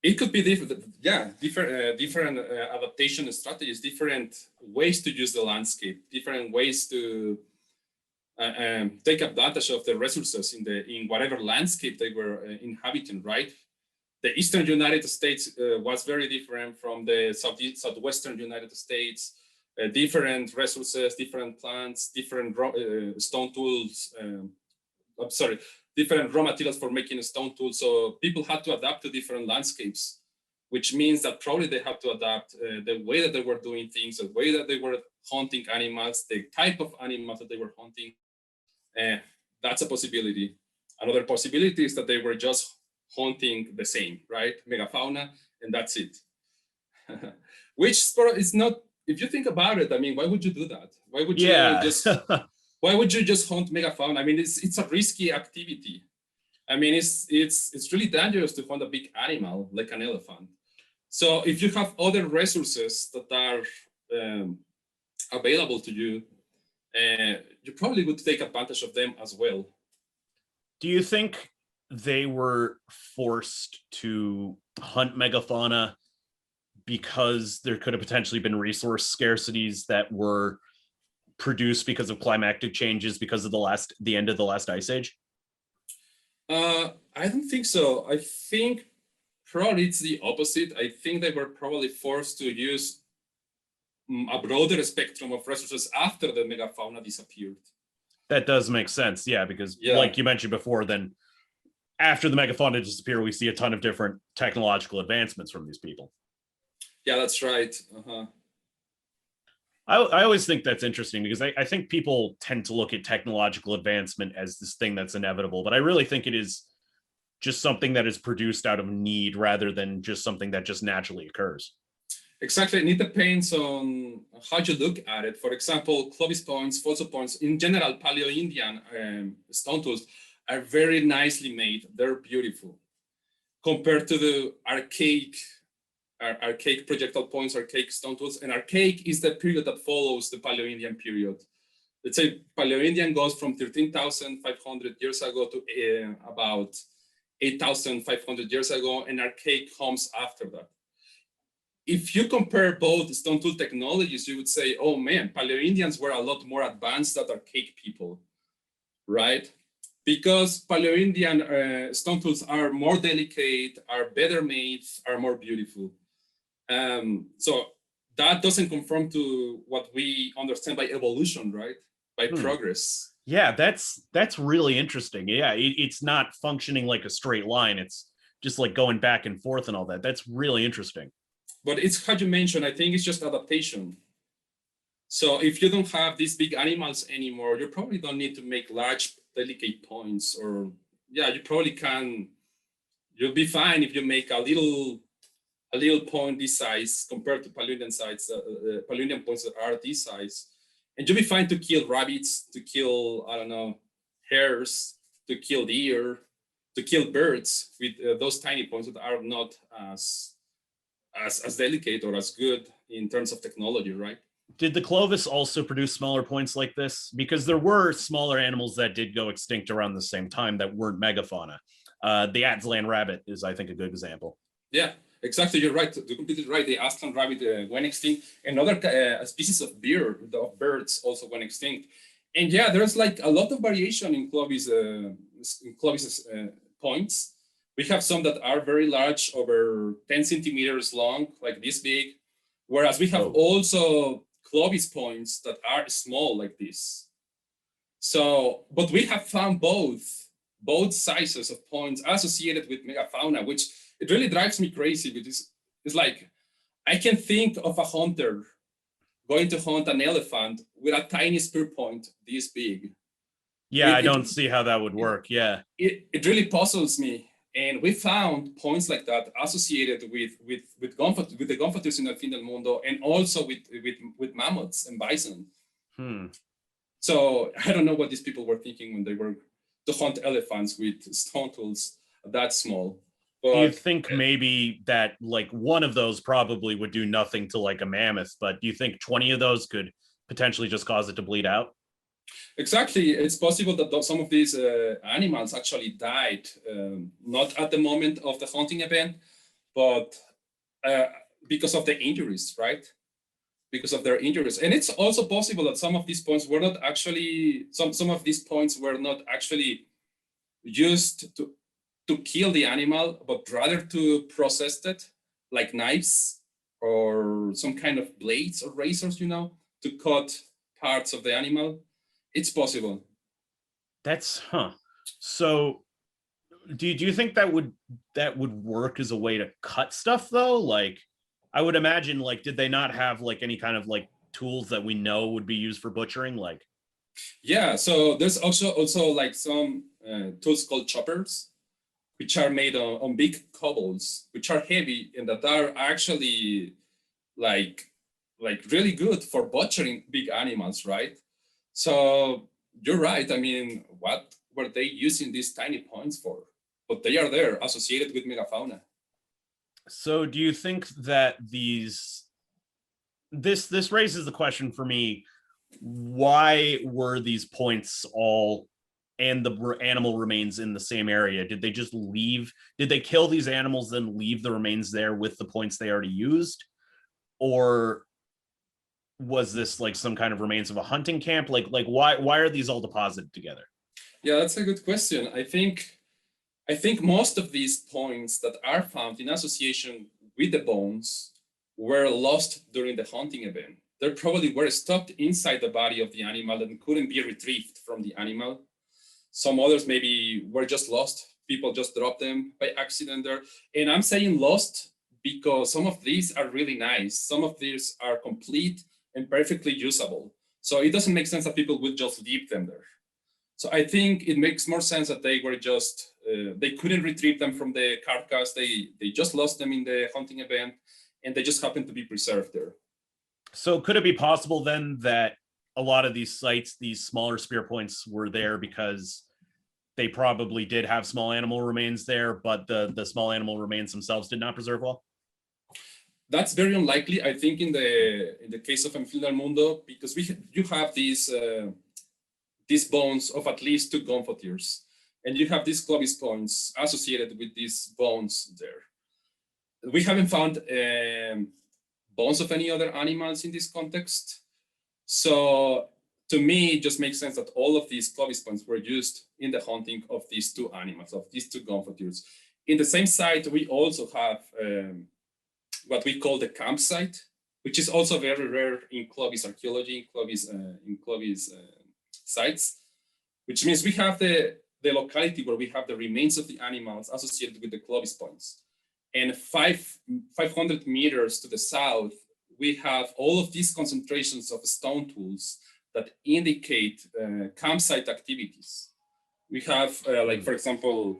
It could be different, different adaptation strategies, different ways to use the landscape, different ways to take advantage of the resources in whatever landscape they were inhabiting, right? The Eastern United States was very different from the Southwestern United States, different resources, different plants, different stone tools, different raw materials for making a stone tool. So people had to adapt to different landscapes, which means that probably they have to adapt the way that they were doing things, the way that they were hunting animals, the type of animals that they were hunting. That's a possibility. Another possibility is that they were just hunting the same, right? Megafauna, and that's it. Which is not, if you think about it, I mean, why would you do that? Why would you just... Why would you just hunt megafauna? I mean, it's a risky activity. I mean, it's really dangerous to hunt a big animal like an elephant. So if you have other resources that are available to you, you probably would take advantage of them as well. Do you think they were forced to hunt megafauna because there could have potentially been resource scarcities that were produced because of climatic changes because of the end of the last ice age? I don't think so. I think probably it's the opposite. I think they were probably forced to use a broader spectrum of resources after the megafauna disappeared. That does make sense, yeah, because like you mentioned before, then after the megafauna disappear, we see a ton of different technological advancements from these people. Yeah, that's right. I always think that's interesting because I think people tend to look at technological advancement as this thing that's inevitable, but I really think it is just something that is produced out of need rather than just something that just naturally occurs. Exactly, and it depends on how you look at it. For example, Clovis points, fossil points, in general, Paleo-Indian stone tools are very nicely made. They're beautiful compared to the archaic projectile points, archaic stone tools. And archaic is the period that follows the Paleo-Indian period. Let's say Paleo-Indian goes from 13,500 years ago to about 8,500 years ago, and archaic comes after that. If you compare both stone tool technologies, you would say, oh man, Paleo-Indians were a lot more advanced than archaic people, right? Because Paleo-Indian stone tools are more delicate, are better made, are more beautiful. So that doesn't conform to what we understand by evolution, right? By progress. Yeah, that's really interesting. Yeah, it's not functioning like a straight line. It's just like going back and forth and all that. That's really interesting. But it's how you mentioned, I think it's just adaptation. So if you don't have these big animals anymore, you probably don't need to make large, delicate points, or you probably can, you'll be fine if you make a little point this size compared to Paleo-Indian points that are this size. And you'll be fine to kill rabbits, to kill, I don't know, hares, to kill deer, to kill birds with those tiny points that are not as delicate or as good in terms of technology, right? Did the Clovis also produce smaller points like this? Because there were smaller animals that did go extinct around the same time that weren't megafauna. The Aztlan rabbit is, I think, a good example. Yeah, exactly. You're right. You're completely right. The Aztlan rabbit went extinct, and other species of birds also went extinct. And yeah, there's like a lot of variation in Clovis's points. We have some that are very large, over 10 centimeters long, like this big. Whereas we have also Clovis points that are small like this. So, but we have found both sizes of points associated with megafauna, which it really drives me crazy because it's like, I can think of a hunter going to hunt an elephant with a tiny spear point this big. Yeah, I don't see how that would work. Yeah. It really puzzles me. And we found points like that associated with the gonfalons in El Fin del Mundo, and also with mammoths and bison. So I don't know what these people were thinking when they were to hunt elephants with stone tools that small. But do you think maybe that like one of those probably would do nothing to like a mammoth, but do you think 20 of those could potentially just cause it to bleed out? Exactly. It's possible that some of these animals actually died, not at the moment of the hunting event, but because of the injuries, right? Because of their injuries. And it's also possible that some of these points were not actually, some of these points were not actually used to kill the animal, but rather to process it, like knives or some kind of blades or razors, to cut parts of the animal. It's possible. That's So do you think that would work as a way to cut stuff though? Like I would imagine, like, did they not have like any kind of like tools that we know would be used for butchering? Like, yeah, so there's also like some tools called choppers, which are made on big cobbles, which are heavy and that are actually like really good for butchering big animals, right? So you're right. I mean, what were they using these tiny points for? But they are there associated with megafauna. so do you think that this raises the question for me, why were these points all and the animal remains in the same area? Did they just leave? Did they kill these animals, then leave the remains there with the points they already used? Or was this like some kind of remains of a hunting camp? Like why are these all deposited together? Yeah, that's a good question. I think most of these points that are found in association with the bones were lost during the hunting event. They probably were stuck inside the body of the animal and couldn't be retrieved from the animal. Some others maybe were just lost. People just dropped them by accident there. And I'm saying lost because some of these are really nice. Some of these are complete and perfectly usable. So it doesn't make sense that people would just leave them there. So I think it makes more sense that they were just, they couldn't retrieve them from the carcass. They just lost them in the hunting event and they just happened to be preserved there. So could it be possible then that a lot of these sites, these smaller spear points, were there because they probably did have small animal remains there, but the small animal remains themselves did not preserve well? That's very unlikely, I think, in the case of El Fin del Mundo, because you have these bones of at least 2 gonfalons, and you have these Clovis points associated with these bones there. We haven't found bones of any other animals in this context. So to me, it just makes sense that all of these Clovis points were used in the hunting of these 2 animals, of these 2 gonfalons. In the same site, we also have what we call the campsite, which is also very rare in Clovis archaeology, in Clovis sites, which means we have the locality where we have the remains of the animals associated with the Clovis points. And 500 meters to the south, we have all of these concentrations of stone tools that indicate campsite activities. We have, like, for example,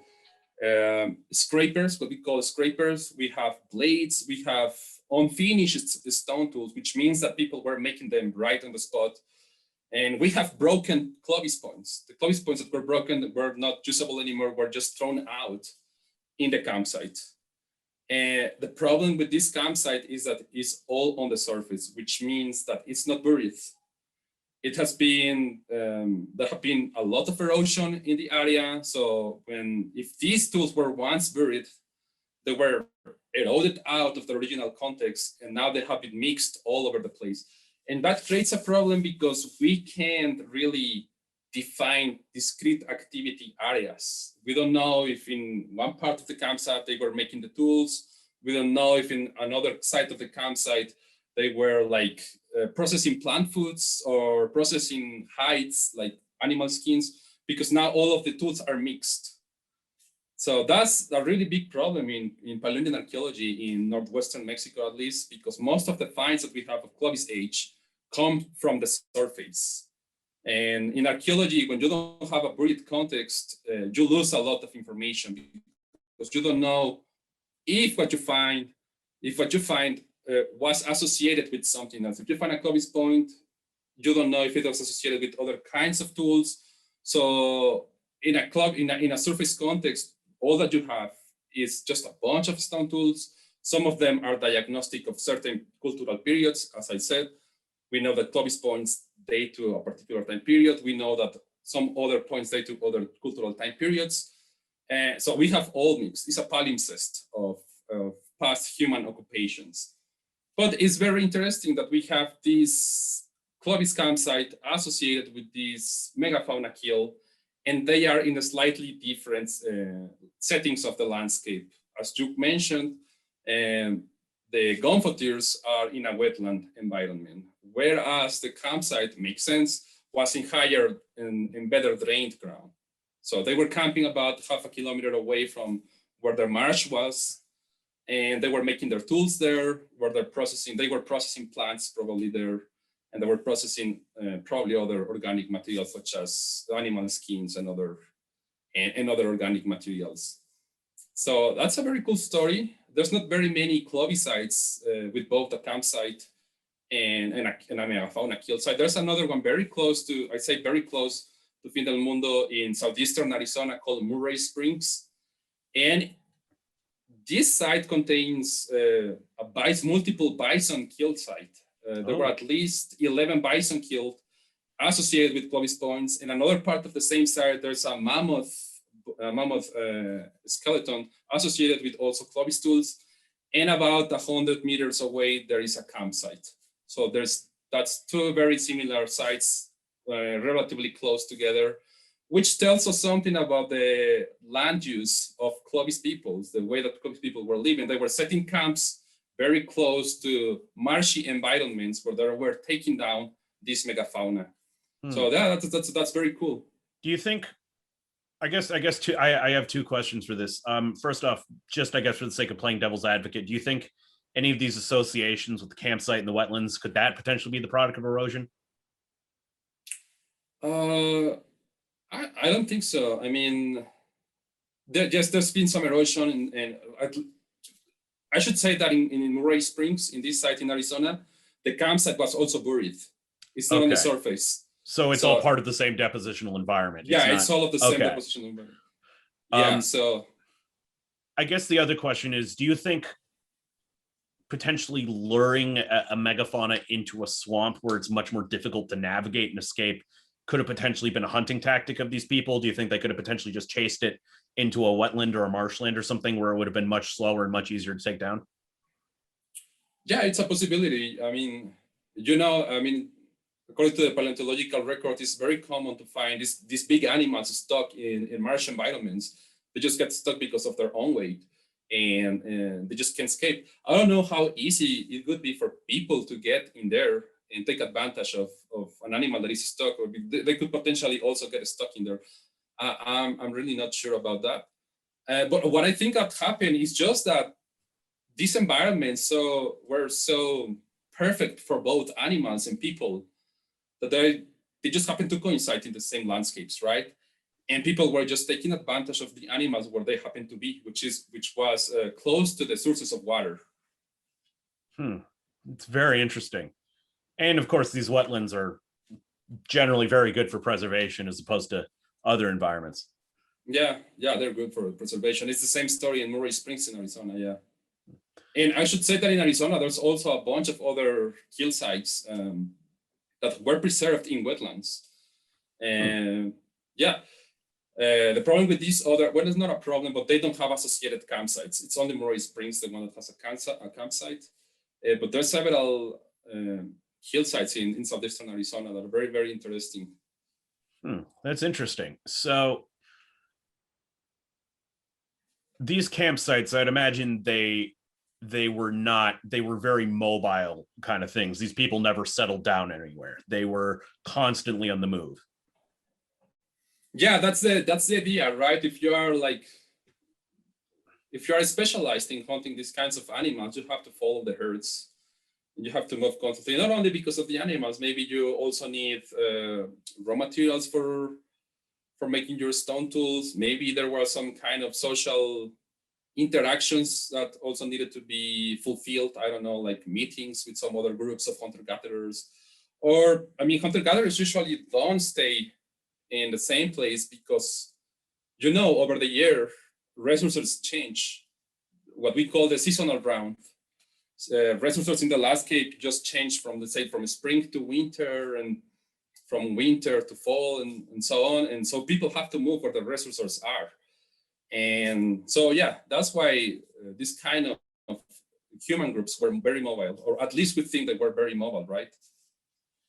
scrapers, what we call scrapers. We have blades. We have unfinished stone tools, which means that people were making them right on the spot. And we have broken Clovis points. The Clovis points that were broken were not usable anymore, were just thrown out in the campsite. And the problem with this campsite is that it's all on the surface, which means that it's not buried. It has been, there have been a lot of erosion in the area. So if these tools were once buried, they were eroded out of the original context, and now they have been mixed all over the place. And that creates a problem because we can't really define discrete activity areas. We don't know if in one part of the campsite they were making the tools. We don't know if in another side of the campsite they were like processing plant foods or processing hides like animal skins, because now all of the tools are mixed. So that's a really big problem in Paleoindian archaeology in northwestern Mexico, at least, because most of the finds that we have of Clovis age come from the surface. And in archaeology, when you don't have a buried context, you lose a lot of information because you don't know if what you find was associated with something else. If you find a Clovis point, you don't know if it was associated with other kinds of tools. So in a surface context, all that you have is just a bunch of stone tools. Some of them are diagnostic of certain cultural periods. As I said, we know that Clovis points date to a particular time period. We know that some other points date to other cultural time periods. So we have all mixed. It's a palimpsest of past human occupations. But it's very interesting that we have this Clovis campsite associated with this megafauna kill, and they are in a slightly different settings of the landscape. As you mentioned, the Gonfotires are in a wetland environment, whereas the campsite, makes sense, was in higher and better drained ground. So they were camping about half a kilometer away from where their marsh was, and they were making their tools there, where they were processing plants probably there, and they were processing probably other organic materials such as animal skins and other organic materials. So that's a very cool story. There's not very many Clovis sites with both the campsite and a megafauna kill site. There's another one very close to, I'd say very close to Fin del Mundo in southeastern Arizona called Murray Springs. And this site contains multiple bison kill site. There were at least 11 bison killed associated with Clovis points. In another part of the same site, there's a mammoth skeleton associated with also Clovis tools. And about 100 meters away, there is a campsite. So that's two very similar sites, relatively close together, which tells us something about the land use of Clovis peoples, the way that Clovis people were living. They were setting camps very close to marshy environments where they were taking down this megafauna. So that's very cool. Do you think, I have two questions for this. First off, just I guess for the sake of playing devil's advocate, do you think any of these associations with the campsite and the wetlands, could that potentially be the product of erosion? I don't think so. I mean, there's been some erosion, and I should say that in Murray Springs, in this site in Arizona, the campsite was also buried. It's not on the surface. So it's all part of the same depositional environment. It's all of the same depositional environment. Yeah, so. I guess the other question is, do you think potentially luring a megafauna into a swamp where it's much more difficult to navigate and escape could have potentially been a hunting tactic of these people? Do you think they could have potentially just chased it into a wetland or a marshland or something where it would have been much slower and much easier to take down? Yeah, it's a possibility. I mean, according to the paleontological record, it's very common to find these big animals stuck in marsh environments. They just get stuck because of their own weight, and they just can't escape. I don't know how easy it would be for people to get in there and take advantage of an animal that is stuck, or they could potentially also get stuck in there. I'm really not sure about that. But what I think that happened is just that these environments were so perfect for both animals and people that they just happened to coincide in the same landscapes, right? And people were just taking advantage of the animals where they happened to be, which was close to the sources of water. It's very interesting. And of course, these wetlands are generally very good for preservation as opposed to other environments. Yeah, they're good for preservation. It's the same story in Murray Springs in Arizona, yeah. And I should say that in Arizona, there's also a bunch of other kill sites that were preserved in wetlands. And the problem with these it's not a problem, but they don't have associated campsites. It's only Murray Springs, the one that has a campsite. But there's several kill sites in southeastern Arizona that are very, very interesting. That's interesting. So these campsites, I'd imagine they they were very mobile kind of things. These people never settled down anywhere. They were constantly on the move. Yeah, that's the idea, right? If you are specialized in hunting these kinds of animals, you have to follow the herds. You have to move constantly, not only because of the animals. Maybe you also need raw materials for making your stone tools. Maybe there were some kind of social interactions that also needed to be fulfilled. I don't know, like meetings with some other groups of hunter-gatherers. Or, I mean, hunter-gatherers usually don't stay in the same place because, over the year, resources change. What we call the seasonal round. Resources in the landscape just change from, let's say, from spring to winter and from winter to fall and so on. And so people have to move where the resources are. And so, yeah, that's why this kind of human groups were very mobile, or at least we think they were very mobile, right?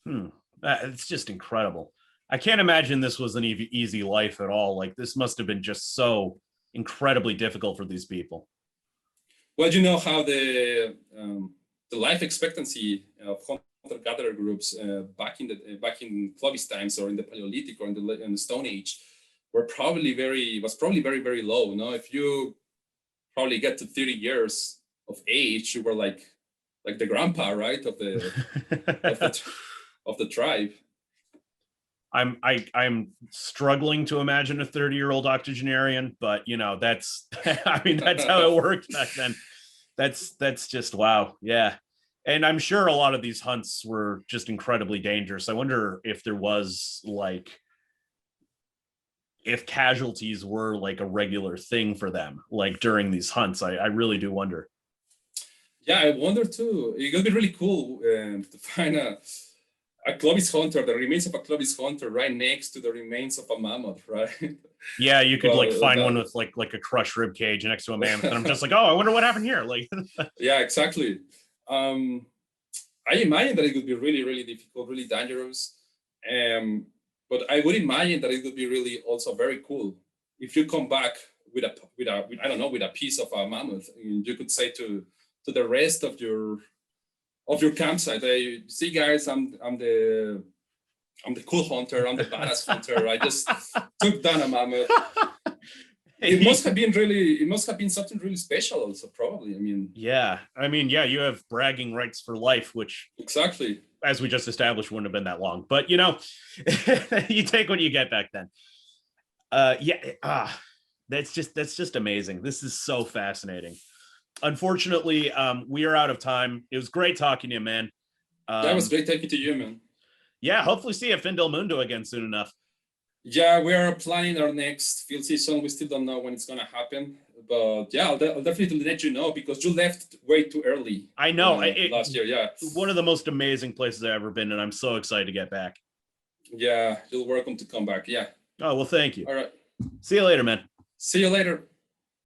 It's just incredible. I can't imagine this was an easy life at all. Like, this must have been just so incredibly difficult for these people. Well, you know how the life expectancy of hunter-gatherer groups back in Clovis times, or in the Paleolithic, or in the Stone Age, was probably very, very low. No, if you probably get to 30 years of age, you were like the grandpa, right, of the of the tribe. I'm struggling to imagine a 30-year-old octogenarian, but that's that's how it worked back then. That's just wow. Yeah. And I'm sure a lot of these hunts were just incredibly dangerous. I wonder if there was if casualties were like a regular thing for them, like during these hunts. I really do wonder. Yeah, I wonder too. It would be really cool to find a Clovis hunter, the remains of a Clovis hunter, right next to the remains of a mammoth, right? Yeah, you could find one with like a crushed rib cage next to a mammoth, and I'm just like, oh, I wonder what happened here. Like, yeah, exactly. I imagine that it would be really, really difficult, really dangerous. But I would imagine that it would be really also very cool if you come back with a piece of a mammoth, and you could say to the rest of your campsite, hey, see guys, I'm the cool hunter, I'm the badass hunter. I just took down a mammoth. It must have been something really special also, probably. Yeah, you have bragging rights for life, which exactly, as we just established, wouldn't have been that long. But you take what you get back then. That's just amazing. This is so fascinating. Unfortunately, we are out of time. It was great talking to you, man. That was great talking to you, man. Yeah, hopefully see you at Findel Mundo again soon enough. Yeah, we are planning our next field season. We still don't know when it's going to happen. But yeah, I'll definitely let you know, because you left way too early. I know. Last year, yeah. One of the most amazing places I've ever been, and I'm so excited to get back. Yeah, you're welcome to come back. Yeah. Oh, well, thank you. All right. See you later, man. See you later.